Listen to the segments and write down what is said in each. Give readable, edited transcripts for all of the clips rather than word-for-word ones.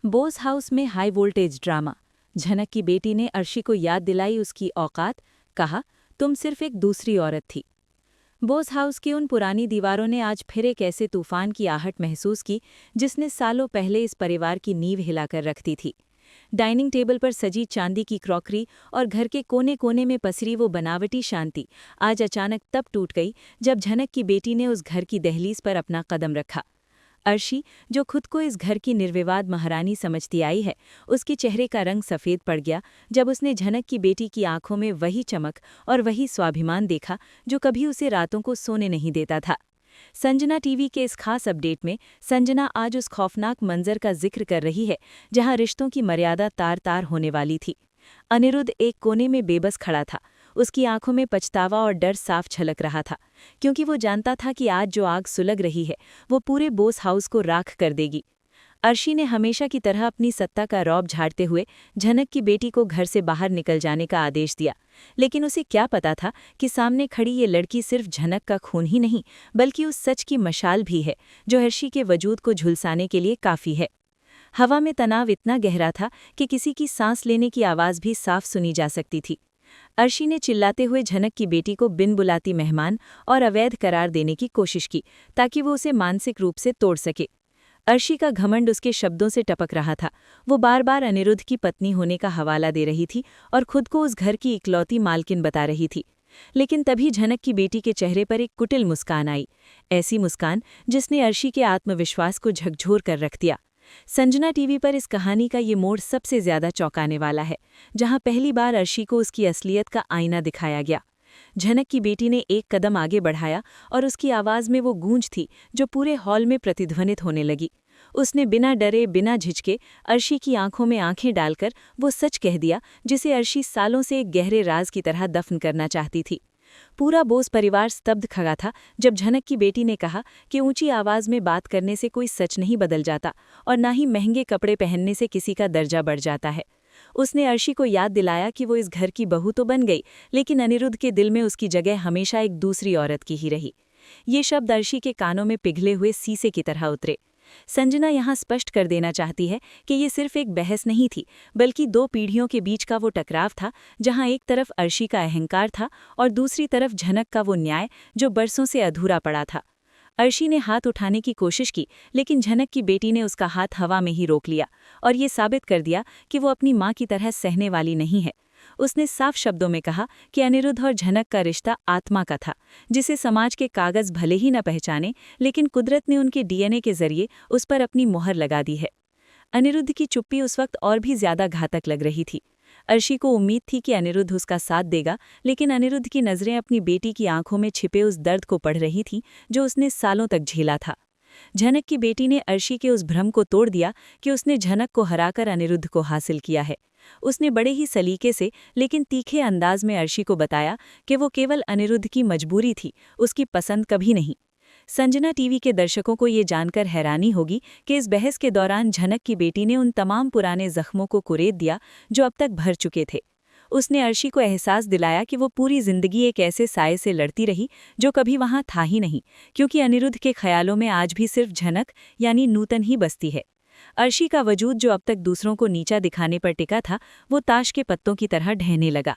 Bose house में high voltage drama. झनक की बेटी ने अर्शी को याद दिलाई उसकी औकात। कहा, तुम सिर्फ एक दूसरी औरत थी। बोस हाउस की उन पुरानी दीवारों ने आज फिर एक ऐसे तूफान की आहट महसूस की जिसने सालों पहले इस परिवार की नींव हिलाकर रखती थी। डाइनिंग टेबल पर सजी चांदी की क्रॉकरी और घर के कोने कोने में पसरी वो बनावटी शांति आज अचानक तब टूट गई जब झनक की बेटी ने उस घर की दहलीज पर अपना कदम रखा। अर्शी, जो खुद को इस घर की निर्विवाद महारानी समझती आई है, उसके चेहरे का रंग सफ़ेद पड़ गया जब उसने झनक की बेटी की आंखों में वही चमक और वही स्वाभिमान देखा जो कभी उसे रातों को सोने नहीं देता था। संजना टीवी के इस खास अपडेट में संजना आज उस खौफनाक मंजर का जिक्र कर रही है जहां रिश्तों की मर्यादा तार तार होने वाली थी। अनिरुद्ध एक कोने में बेबस खड़ा था। उसकी आंखों में पछतावा और डर साफ झलक रहा था, क्योंकि वो जानता था कि आज जो आग सुलग रही है वो पूरे बोस हाउस को राख कर देगी। अर्शी ने हमेशा की तरह अपनी सत्ता का रौब झाड़ते हुए झनक की बेटी को घर से बाहर निकल जाने का आदेश दिया, लेकिन उसे क्या पता था कि सामने खड़ी ये लड़की सिर्फ झनक का खून ही नहीं बल्कि उस सच की मशाल भी है जो अर्शी के वजूद को झुलसाने के लिए काफ़ी है। हवा में तनाव इतना गहरा था कि किसी की सांस लेने की आवाज़ भी साफ सुनी जा सकती थी। अर्शी ने चिल्लाते हुए झनक की बेटी को बिन बुलाती मेहमान और अवैध करार देने की कोशिश की ताकि वो उसे मानसिक रूप से तोड़ सके। अर्शी का घमंड उसके शब्दों से टपक रहा था। वो बार बार अनिरुद्ध की पत्नी होने का हवाला दे रही थी और खुद को उस घर की इकलौती मालकिन बता रही थी। लेकिन तभी झनक की बेटी के चेहरे पर एक कुटिल मुस्कान आई, ऐसी मुस्कान जिसने अर्शी के आत्मविश्वास को झकझोर कर रख दिया। संजना टीवी पर इस कहानी का ये मोड़ सबसे ज्यादा चौंकाने वाला है, जहां पहली बार अर्शी को उसकी असलियत का आईना दिखाया गया। झनक की बेटी ने एक कदम आगे बढ़ाया और उसकी आवाज़ में वो गूंज थी जो पूरे हॉल में प्रतिध्वनित होने लगी। उसने बिना डरे बिना झिझके अर्शी की आंखों में आंखें डालकर वो सच कह दिया जिसे अर्शी सालों से एक गहरे राज की तरह दफन करना चाहती थी। पूरा बोस परिवार स्तब्ध खड़ा था जब झनक की बेटी ने कहा कि ऊंची आवाज में बात करने से कोई सच नहीं बदल जाता और ना ही महंगे कपड़े पहनने से किसी का दर्जा बढ़ जाता है। उसने अर्शी को याद दिलाया कि वो इस घर की बहू तो बन गई, लेकिन अनिरुद्ध के दिल में उसकी जगह हमेशा एक दूसरी औरत की ही रही। ये शब्द अर्शी के कानों में पिघले हुए शीशे की तरह उतरे। संजना यहाँ स्पष्ट कर देना चाहती है कि ये सिर्फ एक बहस नहीं थी, बल्कि दो पीढ़ियों के बीच का वो टकराव था जहाँ एक तरफ अर्शी का अहंकार था और दूसरी तरफ झनक का वो न्याय जो बरसों से अधूरा पड़ा था। अर्शी ने हाथ उठाने की कोशिश की, लेकिन झनक की बेटी ने उसका हाथ हवा में ही रोक लिया और ये साबित कर दिया कि वो अपनी माँ की तरह सहने वाली नहीं है। उसने साफ शब्दों में कहा कि अनिरुद्ध और झनक का रिश्ता आत्मा का था, जिसे समाज के कागज भले ही न पहचाने, लेकिन कुदरत ने उनके डीएनए के जरिए उस पर अपनी मोहर लगा दी है। अनिरुद्ध की चुप्पी उस वक्त और भी ज्यादा घातक लग रही थी। अर्शी को उम्मीद थी कि अनिरुद्ध उसका साथ देगा, लेकिन अनिरुद्ध की नज़रें अपनी बेटी की आंखों में छिपे उस दर्द को पढ़ रही थीं जो उसने सालों तक झेला था। झनक की बेटी ने अर्शी के उस भ्रम को तोड़ दिया कि उसने झनक को हराकर अनिरुद्ध को हासिल किया है। उसने बड़े ही सलीके से लेकिन तीखे अंदाज में अर्शी को बताया कि वो केवल अनिरुद्ध की मजबूरी थी, उसकी पसंद कभी नहीं। संजना टीवी के दर्शकों को ये जानकर हैरानी होगी कि इस बहस के दौरान झनक की बेटी ने उन तमाम पुराने जख्मों को कुरेद दिया जो अब तक भर चुके थे। उसने अर्शी को एहसास दिलाया कि वो पूरी जिंदगी एक ऐसे साये से लड़ती रही जो कभी वहां था ही नहीं, क्योंकि अनिरुद्ध के ख्यालों में आज भी सिर्फ झनक यानी नूतन ही बसती है। अर्शी का वजूद जो अब तक दूसरों को नीचा दिखाने पर टिका था, वो ताश के पत्तों की तरह ढहने लगा।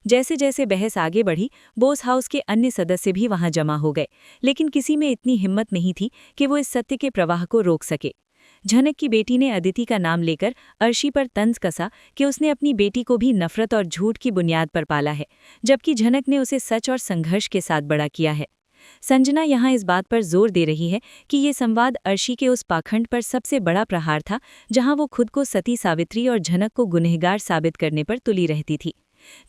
जैसे जैसे बहस आगे बढ़ी, बोस हाउस के अन्य सदस्य भी वहां जमा हो गए, लेकिन किसी में इतनी हिम्मत नहीं थी कि वो इस सत्य के प्रवाह को रोक सके। झनक की बेटी ने अदिति का नाम लेकर अर्शी पर तंज कसा कि उसने अपनी बेटी को भी नफरत और झूठ की बुनियाद पर पाला है, जबकि झनक ने उसे सच और संघर्ष के साथ बड़ा किया है। संजना यहाँ इस बात पर जोर दे रही है कि ये संवाद अर्शी के उस पाखंड पर सबसे बड़ा प्रहार था जहाँ वो खुद को सती सावित्री और झनक को गुनहगार साबित करने पर तुली रहती थी।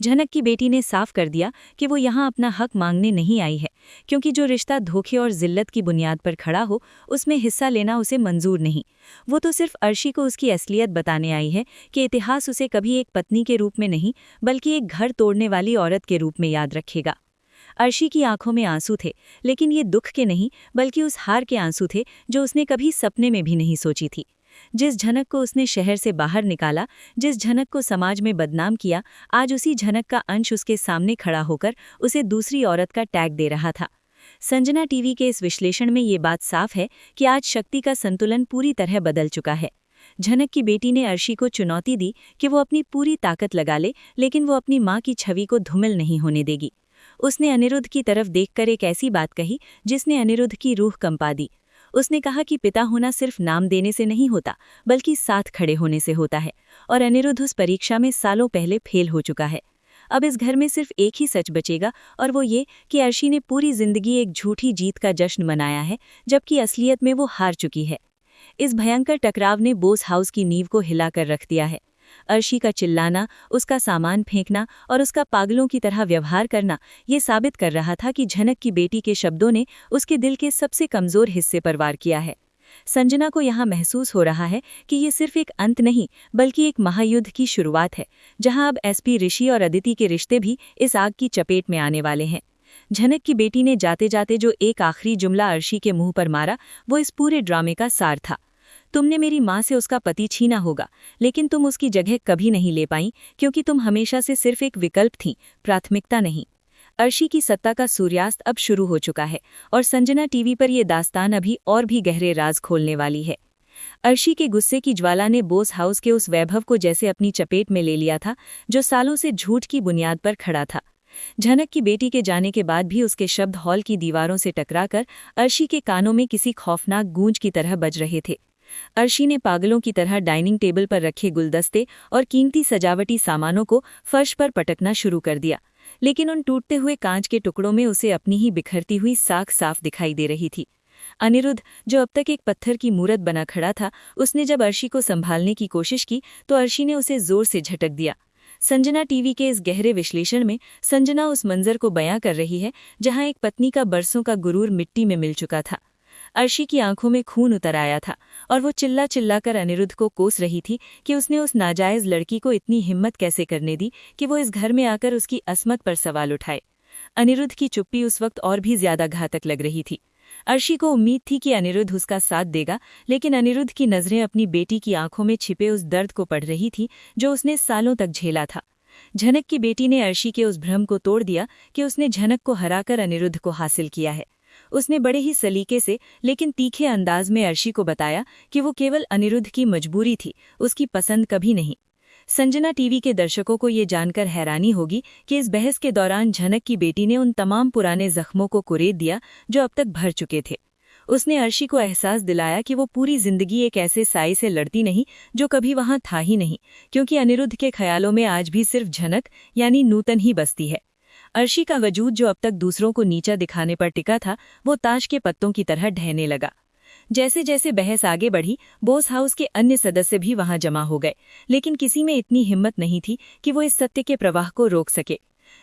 झनक की बेटी ने साफ कर दिया कि वो यहाँ अपना हक मांगने नहीं आई है, क्योंकि जो रिश्ता धोखे और जिल्लत की बुनियाद पर खड़ा हो उसमें हिस्सा लेना उसे मंजूर नहीं। वो तो सिर्फ अर्शी को उसकी असलियत बताने आई है कि इतिहास उसे कभी एक पत्नी के रूप में नहीं बल्कि एक घर तोड़ने वाली औरत के रूप में याद रखेगा। अर्शी की आंखों में आंसू थे, लेकिन ये दुख के नहीं बल्कि उस हार के आंसू थे जो उसने कभी सपने में भी नहीं सोची थी। जिस झनक को उसने शहर से बाहर निकाला, जिस झनक को समाज में बदनाम किया, आज उसी झनक का अंश उसके सामने खड़ा होकर उसे दूसरी औरत का टैग दे रहा था। संजना टीवी के इस विश्लेषण में ये बात साफ है कि आज शक्ति का संतुलन पूरी तरह बदल चुका है। झनक की बेटी ने अर्शी को चुनौती दी कि वो अपनी पूरी ताकत लगा ले, लेकिन वो अपनी माँ की छवि को धूमिल नहीं होने देगी। उसने अनिरुद्ध की तरफ देखकर एक ऐसी बात कही जिसने अनिरुद्ध की रूह कंपा दी। उसने कहा कि पिता होना सिर्फ नाम देने से नहीं होता, बल्कि साथ खड़े होने से होता है, और अनिरुद्ध उस परीक्षा में सालों पहले फेल हो चुका है। अब इस घर में सिर्फ एक ही सच बचेगा, और वो ये कि अर्शी ने पूरी जिंदगी एक झूठी जीत का जश्न मनाया है, जबकि असलियत में वो हार चुकी है। इस भयंकर टकराव ने बोस हाउस की नींव को हिलाकर रख दिया है। अर्शी का चिल्लाना, उसका सामान फेंकना और उसका पागलों की तरह व्यवहार करना ये साबित कर रहा था कि झनक की बेटी के शब्दों ने उसके दिल के सबसे कमजोर हिस्से पर वार किया है। संजना को यहाँ महसूस हो रहा है कि ये सिर्फ एक अंत नहीं, बल्कि एक महायुद्ध की शुरुआत है, जहाँ अब एसपी ऋषि और अदिति के रिश्ते भी इस आग की चपेट में आने वाले हैं। झनक की बेटी ने जाते जाते जो एक आखिरी जुमला अर्शी के मुंह पर मारा, वो इस पूरे ड्रामे का सार था। तुमने मेरी माँ से उसका पति छीना होगा, लेकिन तुम उसकी जगह कभी नहीं ले पाई, क्योंकि तुम हमेशा से सिर्फ एक विकल्प थीं, प्राथमिकता नहीं। अर्शी की सत्ता का सूर्यास्त अब शुरू हो चुका है, और संजना टीवी पर यह दास्तान अभी और भी गहरे राज खोलने वाली है। अर्शी के गुस्से की ज्वाला ने बोस हाउस के उस वैभव को जैसे अपनी चपेट में ले लिया था, जो सालों से झूठ की बुनियाद पर खड़ा था। झनक की बेटी के जाने के बाद भी उसके शब्द हॉल की दीवारों से टकराकर अर्शी के कानों में किसी खौफनाक गूंज की तरह बज रहे थे। अर्शी ने पागलों की तरह डाइनिंग टेबल पर रखे गुलदस्ते और कीमती सजावटी सामानों को फर्श पर पटकना शुरू कर दिया, लेकिन उन टूटते हुए कांच के टुकड़ों में उसे अपनी ही बिखरती हुई साख साफ दिखाई दे रही थी। अनिरुद्ध, जो अब तक एक पत्थर की मूरत बना खड़ा था, उसने जब अर्शी को संभालने की कोशिश की तो अर्शी ने उसे जोर से झटक दिया। संजना टीवी के इस गहरे विश्लेषण में संजना उस मंजर को बयां कर रही है जहां एक पत्नी का बरसों का गुरूर मिट्टी में मिल चुका था। अर्शी की आंखों में खून उतर आया था, और वो चिल्ला चिल्ला कर अनिरुद्ध को कोस रही थी कि उसने उस नाजायज लड़की को इतनी हिम्मत कैसे करने दी कि वो इस घर में आकर उसकी असमत पर सवाल उठाए। अनिरुद्ध की चुप्पी उस वक्त और भी ज्यादा घातक लग रही थी। अर्शी को उम्मीद थी कि अनिरुद्ध उसका साथ देगा, लेकिन अनिरुद्ध की नजरें अपनी बेटी की आंखों में छिपे उस दर्द को पढ़ रही थी जो उसने सालों तक झेला था। झनक की बेटी ने अर्शी के उस भ्रम को तोड़ दिया कि उसने झनक को हराकर अनिरुद्ध को हासिल किया है। उसने बड़े ही सलीके से लेकिन तीखे अंदाज में अर्शी को बताया कि वो केवल अनिरुद्ध की मजबूरी थी, उसकी पसंद कभी नहीं। संजना टीवी के दर्शकों को ये जानकर हैरानी होगी कि इस बहस के दौरान झनक की बेटी ने उन तमाम पुराने जख्मों को कुरेद दिया जो अब तक भर चुके थे। उसने अर्शी को एहसास दिलाया कि वो पूरी जिंदगी एक ऐसे साई से लड़ती नहीं जो कभी वहां था ही नहीं, क्योंकि अनिरुद्ध के ख्यालों में आज भी सिर्फ झनक यानी नूतन ही बसती है। अर्शी का वजूद जो अब तक दूसरों को नीचा दिखाने पर टिका था, वो ताश के पत्तों की तरह ढहने लगा। जैसे जैसे बहस आगे बढ़ी, बोस हाउस के अन्य सदस्य भी वहां जमा हो गए, लेकिन किसी में इतनी हिम्मत नहीं थी कि वो इस सत्य के प्रवाह को रोक सके।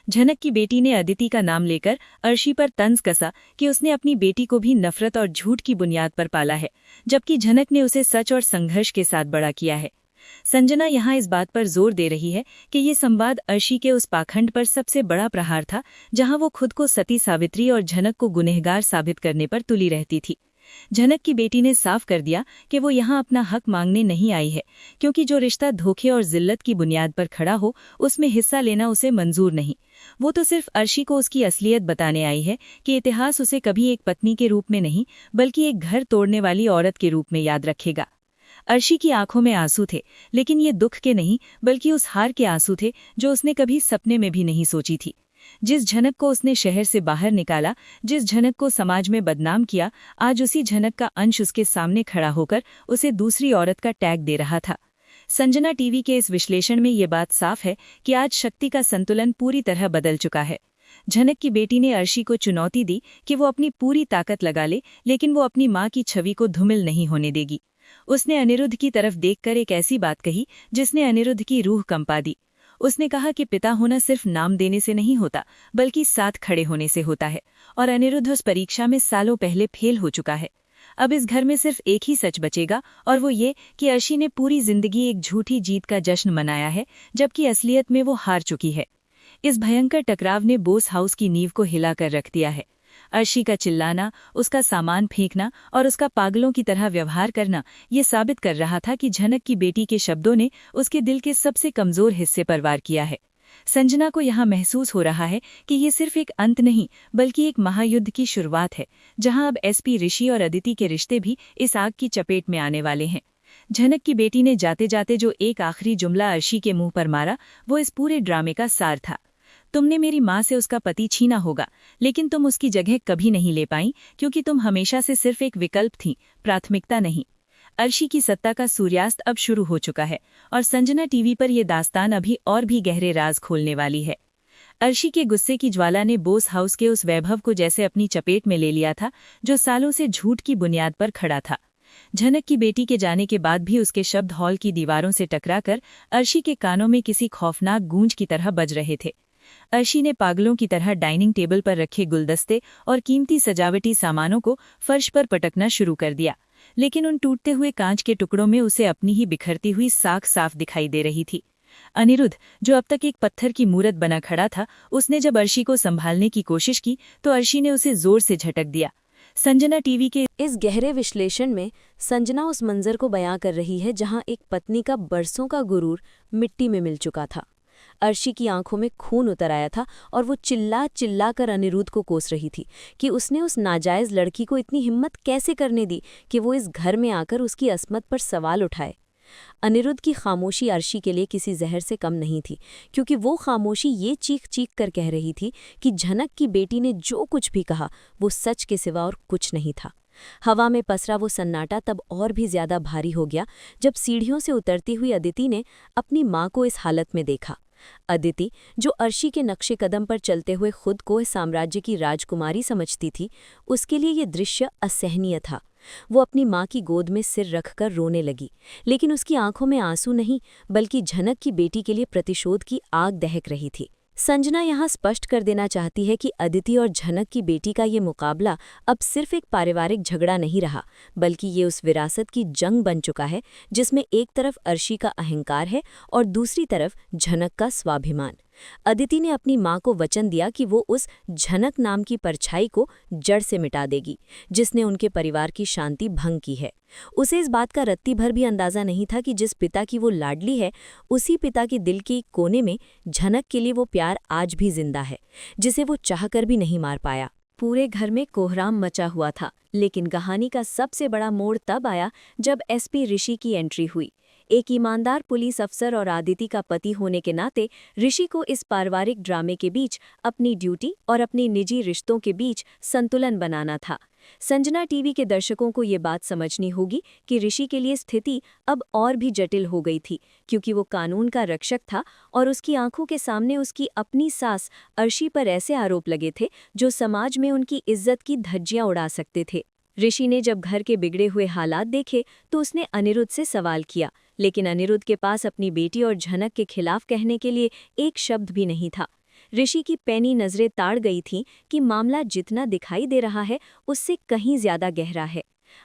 झनक की बेटी ने अदिति का नाम लेकर अर्शी पर तंज कसा कि उसने अपनी बेटी को भी नफरत और झूठ की बुनियाद पर पाला है, जबकि झनक ने उसे सच और संघर्ष के साथ बड़ा किया है। संजना यहाँ इस बात पर जोर दे रही है कि ये संवाद अर्शी के उस पाखंड पर सबसे बड़ा प्रहार था जहाँ वो खुद को सती सावित्री और झनक को गुनहगार साबित करने पर तुली रहती थी। झनक की बेटी ने साफ कर दिया कि वो यहाँ अपना हक मांगने नहीं आई है, क्योंकि जो रिश्ता धोखे और जिल्लत की बुनियाद पर खड़ा हो उसमें हिस्सा लेना उसे मंजूर नहीं। वो तो सिर्फ अर्शी को उसकी असलियत बताने आई है कि इतिहास उसे कभी एक पत्नी के रूप में नहीं, बल्कि एक घर तोड़ने वाली औरत के रूप में याद रखेगा। अर्शी की आंखों में आंसू थे, लेकिन ये दुख के नहीं बल्कि उस हार के आंसू थे जो उसने कभी सपने में भी नहीं सोची थी। जिस झनक को उसने शहर से बाहर निकाला, जिस झनक को समाज में बदनाम किया, आज उसी झनक का अंश उसके सामने खड़ा होकर उसे दूसरी औरत का टैग दे रहा था। संजना टीवी के इस विश्लेषण में ये बात साफ है कि आज शक्ति का संतुलन पूरी तरह बदल चुका है। झनक की बेटी ने अर्शी को चुनौती दी कि वो अपनी पूरी ताकत लगा ले, लेकिन वो अपनी माँ की छवि को धूमिल नहीं होने देगी। उसने अनिरुद्ध की तरफ देखकर एक ऐसी बात कही जिसने अनिरुद्ध की रूह कंपा दी। उसने कहा कि पिता होना सिर्फ नाम देने से नहीं होता, बल्कि साथ खड़े होने से होता है, और अनिरुद्ध उस परीक्षा में सालों पहले फेल हो चुका है। अब इस घर में सिर्फ एक ही सच बचेगा, और वो ये कि अर्शी ने पूरी जिंदगी एक झूठी जीत का जश्न मनाया है, जबकि असलियत में वो हार चुकी है। इस भयंकर टकराव ने बोस हाउस की नींव को हिलाकर रख दिया है। अर्शी का चिल्लाना, उसका सामान फेंकना और उसका पागलों की तरह व्यवहार करना ये साबित कर रहा था कि झनक की बेटी के शब्दों ने उसके दिल के सबसे कमजोर हिस्से पर वार किया है। संजना को यहाँ महसूस हो रहा है कि ये सिर्फ एक अंत नहीं, बल्कि एक महायुद्ध की शुरुआत है, जहाँ अब एसपी ऋषि और अदिति के रिश्ते भी इस आग की चपेट में आने वाले हैं। झनक की बेटी ने जाते जाते जो एक आखिरी जुमला अर्शी के मुंह पर मारा, वो इस पूरे ड्रामे का सार था। तुमने मेरी माँ से उसका पति छीना होगा, लेकिन तुम उसकी जगह कभी नहीं ले पाई, क्योंकि तुम हमेशा से सिर्फ एक विकल्प थी, प्राथमिकता नहीं। अर्शी की सत्ता का सूर्यास्त अब शुरू हो चुका है और संजना टीवी पर यह दास्तान अभी और भी गहरे राज खोलने वाली है। अर्शी के गुस्से की ज्वाला ने बोस हाउस के उस वैभव को जैसे अपनी चपेट में ले लिया था, जो सालों से झूठ की बुनियाद पर खड़ा था। झनक की बेटी के जाने के बाद भी उसके शब्द हॉल की दीवारों से टकराकर अर्शी के कानों में किसी खौफनाक गूंज की तरह बज रहे थे। अर्शी ने पागलों की तरह डाइनिंग टेबल पर रखे गुलदस्ते और कीमती सजावटी सामानों को फर्श पर पटकना शुरू कर दिया, लेकिन उन टूटते हुए कांच के टुकड़ों में उसे अपनी ही बिखरती हुई साख साफ दिखाई दे रही थी। अनिरुद्ध, जो अब तक एक पत्थर की मूरत बना खड़ा था, उसने जब अर्शी को संभालने की कोशिश की तो अर्शी ने उसे जोर से झटक दिया। संजना टीवी के इस गहरे विश्लेषण में संजना उस मंजर को बयां कर रही है जहां एक पत्नी का बरसों का गुरूर मिट्टी में मिल चुका था। अर्शी की आंखों में खून उतर आया था और वो चिल्ला चिल्ला कर अनिरुद्ध को कोस रही थी कि उसने उस नाजायज लड़की को इतनी हिम्मत कैसे करने दी कि वो इस घर में आकर उसकी अस्मत पर सवाल उठाए। अनिरुद्ध की खामोशी अर्शी के लिए किसी जहर से कम नहीं थी, क्योंकि वो खामोशी ये चीख चीख कर कह रही थी कि झनक की बेटी ने जो कुछ भी कहा वो सच के सिवा और कुछ नहीं था। हवा में पसरा वो सन्नाटा तब और भी ज्यादा भारी हो गया जब सीढ़ियों से उतरती हुई अदिति ने अपनी माँ को इस हालत में देखा। अदिति, जो अर्शी के नक्शे कदम पर चलते हुए खुद को इस साम्राज्य की राजकुमारी समझती थी, उसके लिए ये दृश्य असहनीय था। वो अपनी माँ की गोद में सिर रखकर रोने लगी, लेकिन उसकी आंखों में आंसू नहीं बल्कि झनक की बेटी के लिए प्रतिशोध की आग दहक रही थी। संजना यहाँ स्पष्ट कर देना चाहती है कि अदिति और झनक की बेटी का ये मुकाबला अब सिर्फ एक पारिवारिक झगड़ा नहीं रहा, बल्कि ये उस विरासत की जंग बन चुका है जिसमें एक तरफ अर्शी का अहंकार है और दूसरी तरफ झनक का स्वाभिमान। अदिति ने अपनी माँ को वचन दिया कि वो उस झनक नाम की परछाई को जड़ से मिटा देगी, जिसने उनके परिवार की शांति भंग की है। उसे इस बात का रत्ती भर भी अंदाजा नहीं था कि जिस पिता की वो लाडली है, उसी पिता के दिल के एक कोने में झनक के लिए वो प्यार आज भी जिंदा है, जिसे वो चाहकर भी नहीं मार पाया। पूरे घर में कोहराम मचा हुआ था, लेकिन कहानी का सबसे बड़ा मोड़ तब आया जब एसपी ऋषि की एंट्री हुई। एक ईमानदार पुलिस अफसर और आदिति का पति होने के नाते ऋषि को इस पारिवारिक ड्रामे के बीच अपनी ड्यूटी और अपने निजी रिश्तों के बीच संतुलन बनाना था। संजना टीवी के दर्शकों को ये बात समझनी होगी कि ऋषि के लिए स्थिति अब और भी जटिल हो गई थी, क्योंकि वो कानून का रक्षक था और उसकी आंखों के सामने उसकी अपनी सास अर्शी पर ऐसे आरोप लगे थे जो समाज में उनकी इज्जत की धज्जियां उड़ा सकते थे। ऋषि ने जब घर के बिगड़े हुए हालात देखे तो उसने अनिरुद्ध से सवाल किया, लेकिन अनिरुद्ध के पास अपनी बेटी और झनक के खिलाफ कहने के लिए एक शब्द भी नहीं था। ऋषि की पैनी नजरें ताड़ गई थीं कि मामला जितना दिखाई दे रहा है उससे कहीं ज्यादा गहरा है।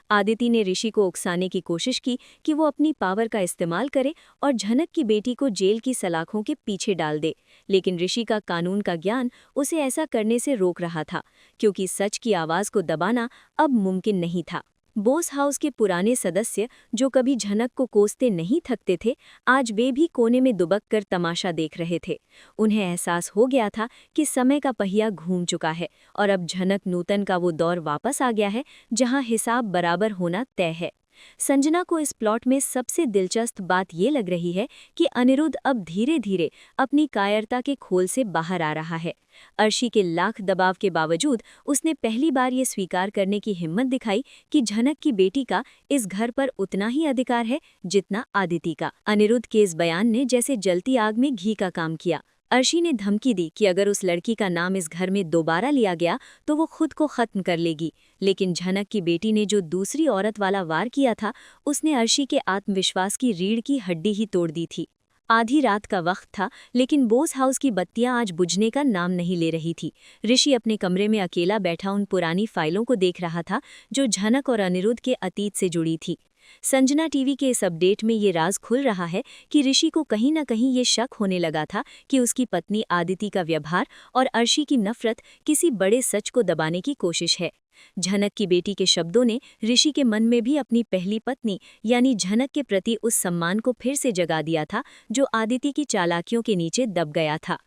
आदिति ने ऋषि को उकसाने की कोशिश की कि वो अपनी पावर का इस्तेमाल करे और झनक की बेटी को जेल की सलाखों के पीछे डाल दे, लेकिन ऋषि का कानून का ज्ञान उसे ऐसा करने से रोक रहा था, क्योंकि सच की आवाज को दबाना अब मुमकिन नहीं था। बोस हाउस के पुराने सदस्य, जो कभी झनक को कोसते नहीं थकते थे, आज वे भी कोने में दुबक कर तमाशा देख रहे थे। उन्हें एहसास हो गया था कि समय का पहिया घूम चुका है और अब झनक नूतन का वो दौर वापस आ गया है जहां हिसाब बराबर होना तय है। संजना को इस प्लॉट में सबसे दिलचस्प बात ये लग रही है कि अनिरुद्ध अब धीरे धीरे अपनी कायरता के खोल से बाहर आ रहा है। अर्शी के लाख दबाव के बावजूद उसने पहली बार ये स्वीकार करने की हिम्मत दिखाई कि झनक की बेटी का इस घर पर उतना ही अधिकार है जितना आदिति का। अनिरुद्ध के इस बयान ने जैसे जलती आग में घी का काम किया। अर्शी ने धमकी दी कि अगर उस लड़की का नाम इस घर में दोबारा लिया गया तो वो खुद को खत्म कर लेगी, लेकिन झनक की बेटी ने जो दूसरी औरत वाला वार किया था, उसने अर्शी के आत्मविश्वास की रीढ़ की हड्डी ही तोड़ दी थी। आधी रात का वक्त था, लेकिन बोस हाउस की बत्तियां आज बुझने का नाम नहीं ले रही थी। ऋषि अपने कमरे में अकेला बैठा उन पुरानी फाइलों को देख रहा था जो झनक और अनिरुद्ध के अतीत से जुड़ी थी। संजना टीवी के इस अपडेट में ये राज खुल रहा है कि ऋषि को कहीं न कहीं ये शक होने लगा था कि उसकी पत्नी आदिति का व्यवहार और अर्शी की नफरत किसी बड़े सच को दबाने की कोशिश है। झनक की बेटी के शब्दों ने ऋषि के मन में भी अपनी पहली पत्नी यानी झनक के प्रति उस सम्मान को फिर से जगा दिया था जो आदिति की चालाकियों के नीचे दब गया था।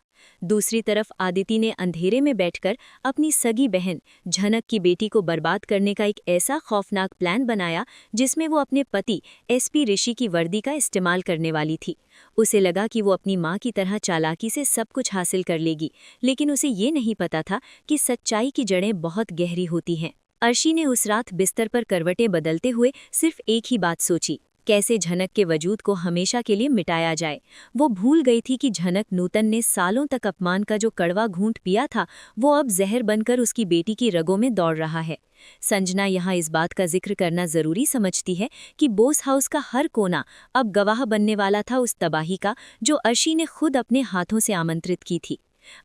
दूसरी तरफ आदिति ने अंधेरे में बैठकर अपनी सगी बहन झनक की बेटी को बर्बाद करने का एक ऐसा खौफनाक प्लान बनाया जिसमें वो अपने पति एसपी ऋषि की वर्दी का इस्तेमाल करने वाली थी। उसे लगा कि वो अपनी मां की तरह चालाकी से सब कुछ हासिल कर लेगी, लेकिन उसे ये नहीं पता था कि सच्चाई की जड़ें बहुत गहरी होती हैं। अर्शी ने उस रात बिस्तर पर करवटें बदलते हुए सिर्फ एक ही बात सोची, कैसे झनक के वजूद को हमेशा के लिए मिटाया जाए। वो भूल गई थी कि झनक नूतन ने सालों तक अपमान का जो कड़वा घूंट पिया था वो अब जहर बनकर उसकी बेटी की रगों में दौड़ रहा है। संजना यहाँ इस बात का जिक्र करना जरूरी समझती है कि बोस हाउस का हर कोना अब गवाह बनने वाला था उस तबाही का जो अर्शी ने खुद अपने हाथों से आमंत्रित की थी।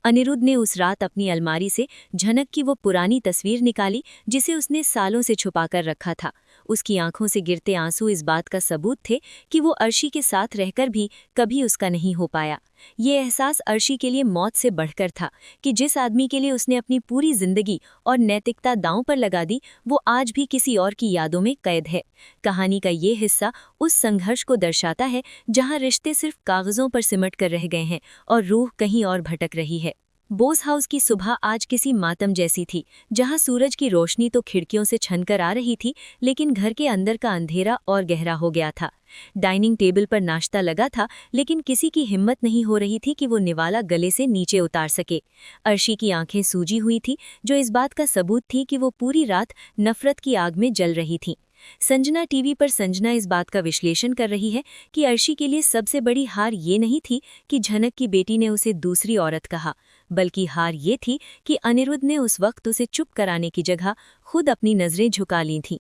अनिरुद्ध ने उस रात अपनी अलमारी से झनक की वो पुरानी तस्वीर निकाली जिसे उसने सालों से छुपाकर रखा था। उसकी आंखों से गिरते आंसू इस बात का सबूत थे कि वो अर्शी के साथ रहकर भी कभी उसका नहीं हो पाया। ये एहसास अर्शी के लिए मौत से बढ़कर था कि जिस आदमी के लिए उसने अपनी पूरी जिंदगी और नैतिकता दांव पर लगा दी वो आज भी किसी और की यादों में कैद है। कहानी का ये हिस्सा उस संघर्ष को दर्शाता है जहां रिश्ते सिर्फ कागजों पर सिमट कर रह गए हैं और रूह कहीं और भटक रही है। बोस हाउस की सुबह आज किसी मातम जैसी थी, जहां सूरज की रोशनी तो खिड़कियों से छनकर आ रही थी, लेकिन घर के अंदर का अंधेरा और गहरा हो गया था। डाइनिंग टेबल पर नाश्ता लगा था, लेकिन किसी की हिम्मत नहीं हो रही थी कि वो निवाला गले से नीचे उतार सके। अर्शी की आंखें सूजी हुई थी, जो इस बात का सबूत थी कि वो पूरी रात नफरत की आग में जल रही थी। संजना टीवी पर संजना इस बात का विश्लेषण कर रही है कि अर्शी के लिए सबसे बड़ी हार ये नहीं थी कि झनक की बेटी ने उसे दूसरी औरत कहा, बल्कि हार ये थी कि अनिरुद्ध ने उस वक्त उसे चुप कराने की जगह खुद अपनी नजरें झुका ली थीं।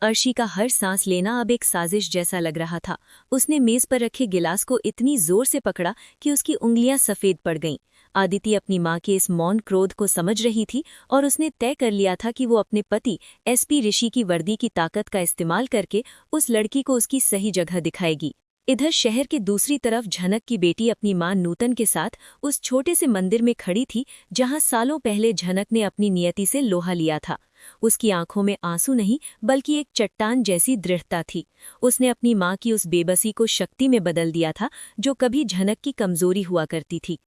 अर्शी का हर सांस लेना अब एक साजिश जैसा लग रहा था। उसने मेज पर रखे गिलास को इतनी जोर से पकड़ा कि उसकी उंगलियां सफेद पड़ गईं। आदिति अपनी मां के इस मौन क्रोध को समझ रही थी और उसने तय कर लिया था कि वो अपने पति एसपी ऋषि की वर्दी की ताकत का इस्तेमाल करके उस लड़की को उसकी सही जगह दिखाएगी। इधर शहर के दूसरी तरफ झनक की बेटी अपनी मां नूतन के साथ उस छोटे से मंदिर में खड़ी थी जहां सालों पहले झनक ने अपनी नियति से लोहा लिया था। उसकी आंखों में आंसू नहीं बल्कि एक चट्टान जैसी दृढ़ता थी। उसने अपनी मां की उस बेबसी को शक्ति में बदल दिया था जो कभी झनक की कमजोरी हुआ करती थी।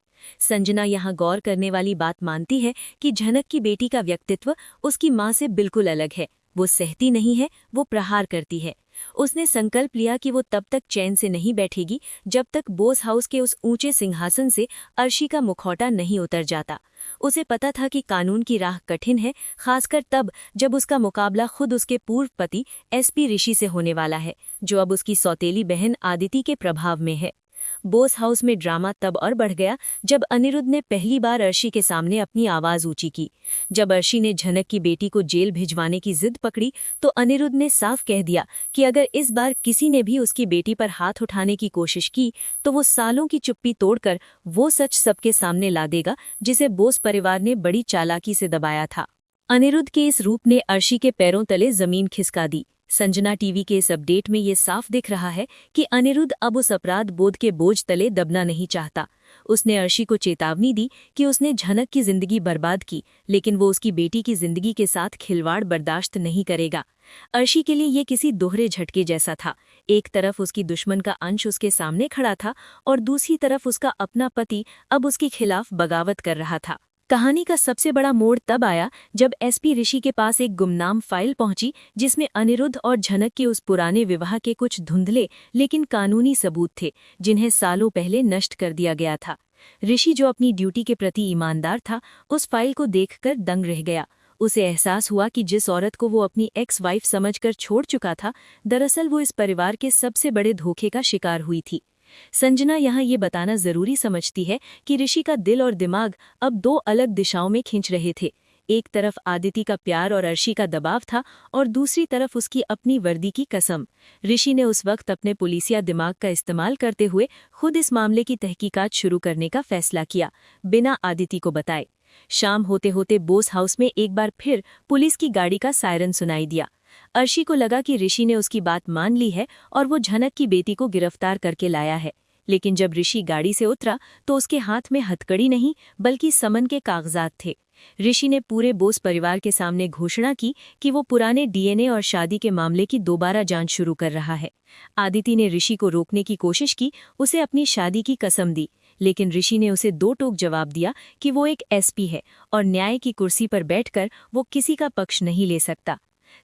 संजना यहाँ गौर करने वाली बात मानती है कि झनक की बेटी का व्यक्तित्व उसकी मां से बिल्कुल अलग है। वो सहती नहीं है, वो प्रहार करती है। उसने संकल्प लिया कि वो तब तक चैन से नहीं बैठेगी जब तक बोस हाउस के उस ऊंचे सिंहासन से अर्शी का मुखौटा नहीं उतर जाता। उसे पता था कि कानून की राह कठिन है, खासकर तब जब उसका मुकाबला खुद उसके पूर्व पति एसपी ऋषि से होने वाला है, जो अब उसकी सौतेली बहन आदिति के प्रभाव में है। बोस हाउस में ड्रामा तब और बढ़ गया जब अनिरुद्ध ने पहली बार अर्शी के सामने अपनी आवाज ऊंची की। जब अर्शी ने झनक की बेटी को जेल भिजवाने की जिद पकड़ी तो अनिरुद्ध ने साफ कह दिया कि अगर इस बार किसी ने भी उसकी बेटी पर हाथ उठाने की कोशिश की तो वो सालों की चुप्पी तोड़कर वो सच सबके सामने ला देगा जिसे बोस परिवार ने बड़ी चालाकी से दबाया था। अनिरुद्ध के इस रूप ने अर्शी के पैरों तले जमीन खिसका दी। संजना टीवी के इस अपडेट में ये साफ दिख रहा है कि अनिरुद्ध अब उस अपराध बोध के बोझ तले दबना नहीं चाहता। उसने अर्शी को चेतावनी दी कि उसने झनक की जिंदगी बर्बाद की, लेकिन वो उसकी बेटी की जिंदगी के साथ खिलवाड़ बर्दाश्त नहीं करेगा। अर्शी के लिए ये किसी दोहरे झटके जैसा था। एक तरफ उसकी दुश्मन का अंश उसके सामने खड़ा था और दूसरी तरफ उसका अपना पति अब उसके खिलाफ बगावत कर रहा था। कहानी का सबसे बड़ा मोड़ तब आया जब एसपी ऋषि के पास एक गुमनाम फाइल पहुंची जिसमें अनिरुद्ध और झनक के उस पुराने विवाह के कुछ धुंधले लेकिन कानूनी सबूत थे जिन्हें सालों पहले नष्ट कर दिया गया था। ऋषि, जो अपनी ड्यूटी के प्रति ईमानदार था, उस फाइल को देखकर दंग रह गया। उसे एहसास हुआ कि जिस औरत को वो अपनी एक्स वाइफ समझकर छोड़ चुका था, दरअसल वो इस परिवार के सबसे बड़े धोखे का शिकार हुई थी। संजना यहाँ ये बताना जरूरी समझती है कि ऋषि का दिल और दिमाग अब दो अलग दिशाओं में खींच रहे थे। एक तरफ आदिति का प्यार और अर्शी का दबाव था और दूसरी तरफ उसकी अपनी वर्दी की कसम। ऋषि ने उस वक्त अपने पुलिसिया दिमाग का इस्तेमाल करते हुए खुद इस मामले की तहकीकात शुरू करने का फैसला किया, बिना आदिति को बताए। शाम होते होते बोस हाउस में एक बार फिर पुलिस की गाड़ी का सायरन सुनाई दिया। अर्शी को लगा कि ऋषि ने उसकी बात मान ली है और वो झनक की बेटी को गिरफ्तार करके लाया है। लेकिन जब ऋषि गाड़ी से उतरा तो उसके हाथ में हथकड़ी नहीं बल्कि समन के कागजात थे। ऋषि ने पूरे बोस परिवार के सामने घोषणा की कि वो पुराने डीएनए और शादी के मामले की दोबारा जांच शुरू कर रहा है। आदिति ने ऋषि को रोकने की कोशिश की, उसे अपनी शादी की कसम दी, लेकिन ऋषि ने उसे दो टोक जवाब दिया कि वो एक एसपी है और न्याय की कुर्सी पर बैठकर वो किसी का पक्ष नहीं ले सकता।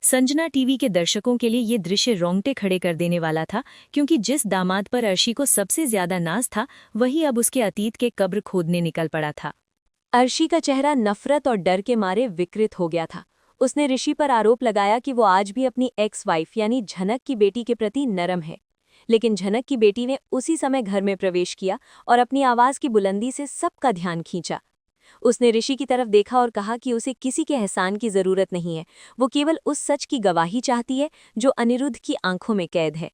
संजना टीवी के दर्शकों के लिए ये दृश्य रोंगटे खड़े कर देने वाला था, क्योंकि जिस दामाद पर अर्शी को सबसे ज्यादा नाज था, वही अब उसके अतीत के कब्र खोदने निकल पड़ा था। अर्शी का चेहरा नफरत और डर के मारे विकृत हो गया था। उसने ऋषि पर आरोप लगाया कि वो आज भी अपनी एक्स वाइफ यानी झनक की बेटी के प्रति नरम है। लेकिन झनक की बेटी ने उसी समय घर में प्रवेश किया और अपनी आवाज की बुलंदी से सबका ध्यान खींचा। उसने ऋषि की तरफ देखा और कहा कि उसे किसी के एहसान की जरूरत नहीं है, वो केवल उस सच की गवाही चाहती है जो अनिरुद्ध की आंखों में कैद है।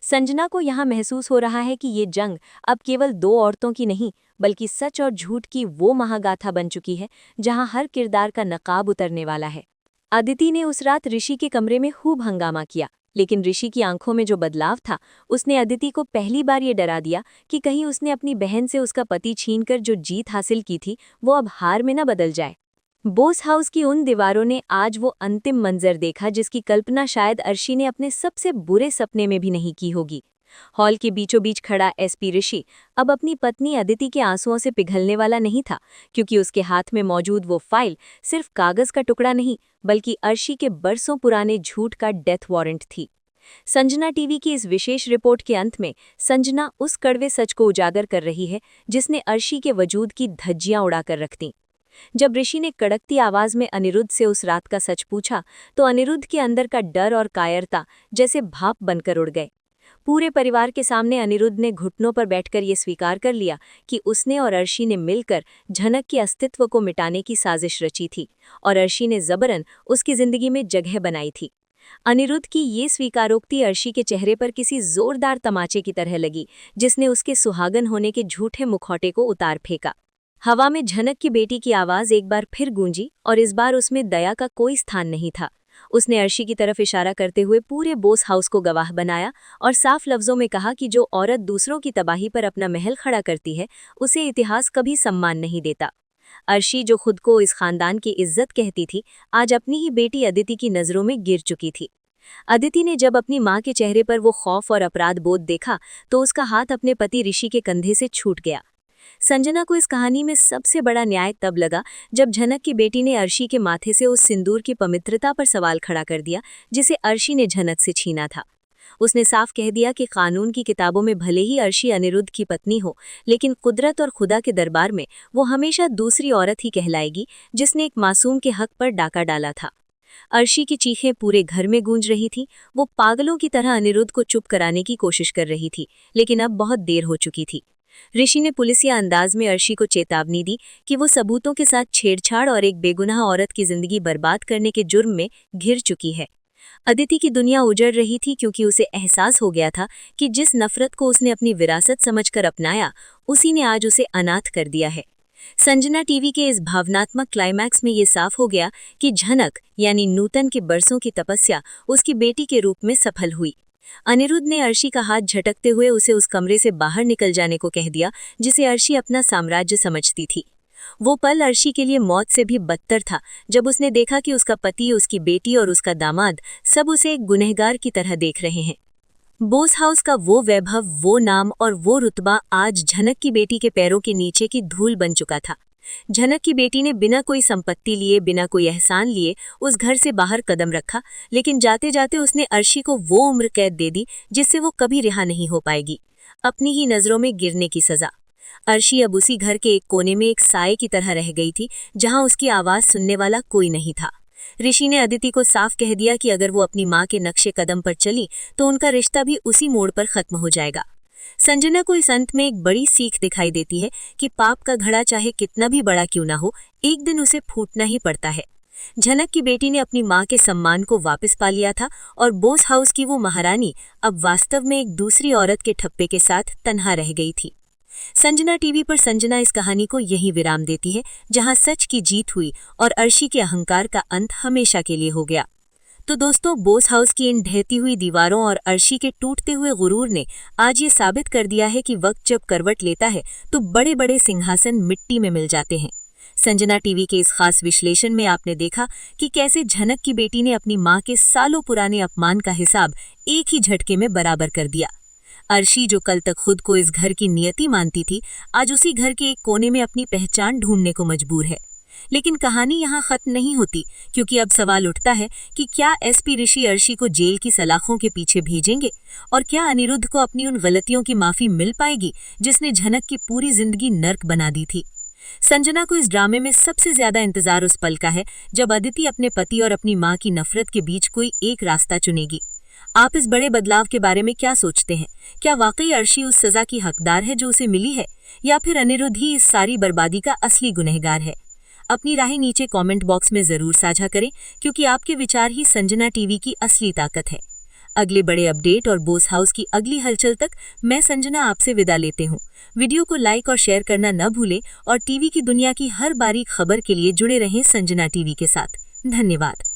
संजना को यहाँ महसूस हो रहा है कि ये जंग अब केवल दो औरतों की नहीं, बल्कि सच और झूठ की वो महागाथा बन चुकी है जहाँ हर किरदार का नकाब उतरने वाला है। अदिति ने उस रात ऋषि के कमरे में खूब हंगामा किया, लेकिन ऋषि की आंखों में जो बदलाव था, उसने अदिति को पहली बार ये डरा दिया कि कहीं उसने अपनी बहन से उसका पति छीनकर जो जीत हासिल की थी वो अब हार में न बदल जाए। बोस हाउस की उन दीवारों ने आज वो अंतिम मंजर देखा जिसकी कल्पना शायद अर्शी ने अपने सबसे बुरे सपने में भी नहीं की होगी। हॉल के बीचों बीच खड़ा एसपी ऋषि अब अपनी पत्नी अदिति के आंसुओं से पिघलने वाला नहीं था, क्योंकि उसके हाथ में मौजूद वो फाइल सिर्फ कागज का टुकड़ा नहीं, बल्कि अर्शी के बरसों पुराने झूठ का डेथ वारंट थी। संजना टीवी की इस विशेष रिपोर्ट के अंत में संजना उस कड़वे सच को उजागर कर रही है जिसने अर्शी के वजूद की धज्जियां उड़ाकर रख दी। जब ऋषि ने कड़कती आवाज में अनिरुद्ध से उस रात का सच पूछा, तो अनिरुद्ध के अंदर का डर और कायरता जैसे भाप बनकर उड़ गए। पूरे परिवार के सामने अनिरुद्ध ने घुटनों पर बैठकर ये स्वीकार कर लिया कि उसने और अर्शी ने मिलकर झनक के अस्तित्व को मिटाने की साजिश रची थी और अर्शी ने जबरन उसकी जिंदगी में जगह बनाई थी। अनिरुद्ध की ये स्वीकारोक्ति अर्शी के चेहरे पर किसी जोरदार तमाचे की तरह लगी, जिसने उसके सुहागन होने के झूठे मुखौटे को उतार फेंका। हवा में झनक की बेटी की आवाज एक बार फिर गूंजी और इस बार उसमें दया का कोई स्थान नहीं था। उसने अर्शी की तरफ इशारा करते हुए पूरे बोस हाउस को गवाह बनाया और साफ लफ्जों में कहा कि जो औरत दूसरों की तबाही पर अपना महल खड़ा करती है, उसे इतिहास कभी सम्मान नहीं देता। अर्शी, जो खुद को इस खानदान की इज्जत कहती थी, आज अपनी ही बेटी अदिति की नज़रों में गिर चुकी थी। अदिति ने जब अपनी मां के चेहरे पर वो खौफ और अपराध बोध देखा, तो उसका हाथ अपने पति ऋषि के कंधे से छूट गया। संजना को इस कहानी में सबसे बड़ा न्याय तब लगा जब झनक की बेटी ने अर्शी के माथे से उस सिंदूर की पवित्रता पर सवाल खड़ा कर दिया जिसे अर्शी ने झनक से छीना था। उसने साफ कह दिया कि कानून की किताबों में भले ही अर्शी अनिरुद्ध की पत्नी हो, लेकिन कुदरत और खुदा के दरबार में वो हमेशा दूसरी औरत ही कहलाएगी जिसने एक मासूम के हक पर डाका डाला था। अर्शी की चीखें पूरे घर में गूंज रही थी। वो पागलों की तरह अनिरुद्ध को चुप कराने की कोशिश कर रही थी, लेकिन अब बहुत देर हो चुकी थी। ऋषि ने पुलिसिया अंदाज में अर्शी को चेतावनी दी कि वो सबूतों के साथ छेड़छाड़ और एक बेगुनाह औरत की जिंदगी बर्बाद करने के जुर्म में घिर चुकी है। अदिति की दुनिया उजड़ रही थी, क्योंकि उसे एहसास हो गया था कि जिस नफरत को उसने अपनी विरासत समझकर अपनाया, उसी ने आज उसे अनाथ कर दिया है। संजना टीवी के इस भावनात्मक क्लाइमैक्स में ये साफ हो गया कि झनक यानी नूतन के बरसों की तपस्या उसकी बेटी के रूप में सफल हुई। अनिरुद्ध ने अर्शी का हाथ झटकते हुए उसे उस कमरे से बाहर निकल जाने को कह दिया जिसे अर्शी अपना साम्राज्य समझती थी। वो पल अर्शी के लिए मौत से भी बदतर था, जब उसने देखा कि उसका पति, उसकी बेटी और उसका दामाद सब उसे एक गुनहगार की तरह देख रहे हैं। बोस हाउस का वो वैभव, वो नाम और वो रुतबा आज झनक की बेटी के पैरों के नीचे की धूल बन चुका था। झनक की बेटी ने बिना कोई संपत्ति लिए, बिना कोई एहसान लिए उस घर से बाहर कदम रखा, लेकिन जाते जाते उसने अर्शी को वो उम्र कैद दे दी जिससे वो कभी रिहा नहीं हो पाएगी, अपनी ही नजरों में गिरने की सजा। अर्शी अब उसी घर के एक कोने में एक साए की तरह रह गई थी, जहां उसकी आवाज सुनने वाला कोई नहीं था। ऋषि ने अदिति को साफ कह दिया कि अगर वो अपनी मां के नक्शे कदम पर चली तो उनका रिश्ता भी उसी मोड़ पर खत्म हो जाएगा। संजना को इस अंत में एक बड़ी सीख दिखाई देती है कि पाप का घड़ा चाहे कितना भी बड़ा क्यों ना हो, एक दिन उसे फूटना ही पड़ता है। झनक की बेटी ने अपनी मां के सम्मान को वापस पा लिया था और बोस हाउस की वो महारानी अब वास्तव में एक दूसरी औरत के ठप्पे के साथ तन्हा रह गई थी। संजना टीवी पर संजना इस कहानी को यही विराम देती है, जहां सच की जीत हुई और अर्शी के अहंकार का अंत हमेशा के लिए हो गया। तो दोस्तों, बोस हाउस की इन ढहती हुई दीवारों और अर्शी के टूटते हुए गुरूर ने आज ये साबित कर दिया है कि वक्त जब करवट लेता है तो बड़े बड़े सिंहासन मिट्टी में मिल जाते हैं। संजना टीवी के इस खास विश्लेषण में आपने देखा कि कैसे झनक की बेटी ने अपनी मां के सालों पुराने अपमान का हिसाब एक ही झटके में बराबर कर दिया। अर्शी, जो कल तक खुद को इस घर की नियति मानती थी, आज उसी घर के एक कोने में अपनी पहचान ढूंढने को मजबूर है। लेकिन कहानी यहाँ खत्म नहीं होती, क्योंकि अब सवाल उठता है कि क्या एसपी ऋषि अर्शी को जेल की सलाखों के पीछे भेजेंगे, और क्या अनिरुद्ध को अपनी उन गलतियों की माफी मिल पाएगी जिसने झनक की पूरी जिंदगी नर्क बना दी थी। संजना को इस ड्रामे में सबसे ज्यादा इंतजार उस पल का है जब अदिति अपने पति और अपनी मां की नफरत के बीच कोई एक रास्ता चुनेगी। आप इस बड़े बदलाव के बारे में क्या सोचते हैं? क्या वाकई अर्शी उस सजा की हकदार है जो उसे मिली है, या फिर अनिरुद्ध ही इस सारी बर्बादी का असली गुनहगार है? अपनी राय नीचे कमेंट बॉक्स में जरूर साझा करें, क्योंकि आपके विचार ही संजना टीवी की असली ताकत है। अगले बड़े अपडेट और बोस हाउस की अगली हलचल तक मैं संजना आपसे विदा लेते हूँ। वीडियो को लाइक और शेयर करना न भूलें और टीवी की दुनिया की हर बारीक खबर के लिए जुड़े रहें संजना टीवी के साथ। धन्यवाद।